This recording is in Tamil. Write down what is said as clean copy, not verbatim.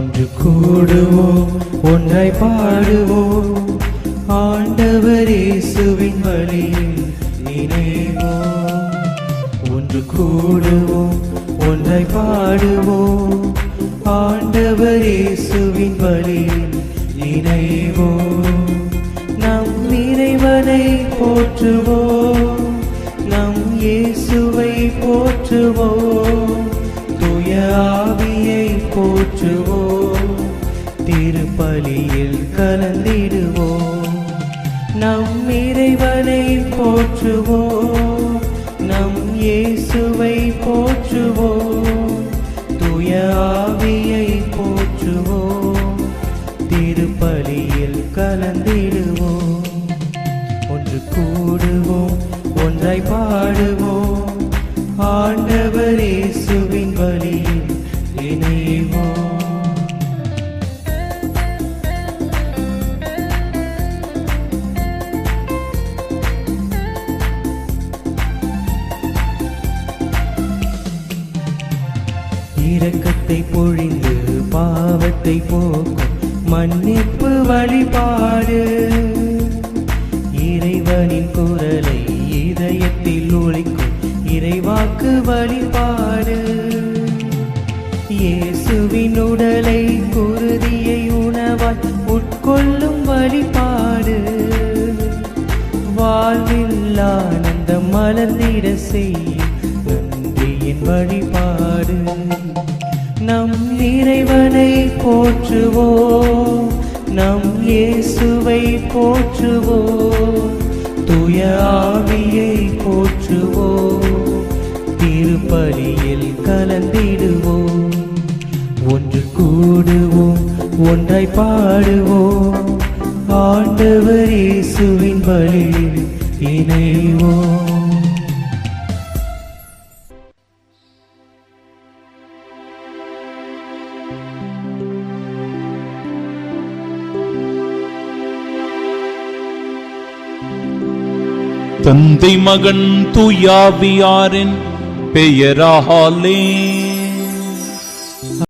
ஒன்று கூடுவோம், ஒன்றாய் பாடுவோம், ஆண்டவர் இயேசுவின் வழியில் இணைவோம். ஒன்று கூடுவோம், ஒன்றாய் பாடுவோம், ஆண்டவர் இயேசுவின் வழியில் இணைவோம். நம் இறைவனை போற்றுவோம், நம் இயேசுவை போற்றுவோம், தூய ஆவியை போற்றுவோம், திருப்பலியில் கலந்திடுவோம். நம் இறைவனை போற்றுவோம், நம் இயேசுவை போற்றுவோம், தூய ஆவியை போற்றுவோம், திருப்பலியில் கலந்திடுவோம். ஒன்று கூடுவோம், ஒன்றாய் பாடுவோம், ஆண்டவர் இயேசுவின் வழியில் இணைவோம். இரக்கத்தை பொழிந்து பாவத்தை போக்கும் மன்னிப்பு வழிபாடு, இறைவனின் குரலை இதயத்தில் ஒலிக்கும் இறைவாக்கு வழிபாடு, இயேசுவின் உடலை குருதியை உணவாய் உட்கொள்ளும் வழிபாடு, வாழ்வில் ஆனந்தம் மலர்ந்திட செய்யும் நன்றியின் வழிபாடு. நம் இறைவனை போற்றுவோம், நம் இயேசுவை போற்றுவோம், தூய ஆவியை போற்றுவோம், திருப்பலியில் கலந்திடுவோம். ஒன்று கூடுவோம், ஒன்றாய் பாடுவோம், ஆண்டவர் இயேசுவின் வழியில் இணைவோம். தந்தை மகன் தூயாவியாரின் பெயராலே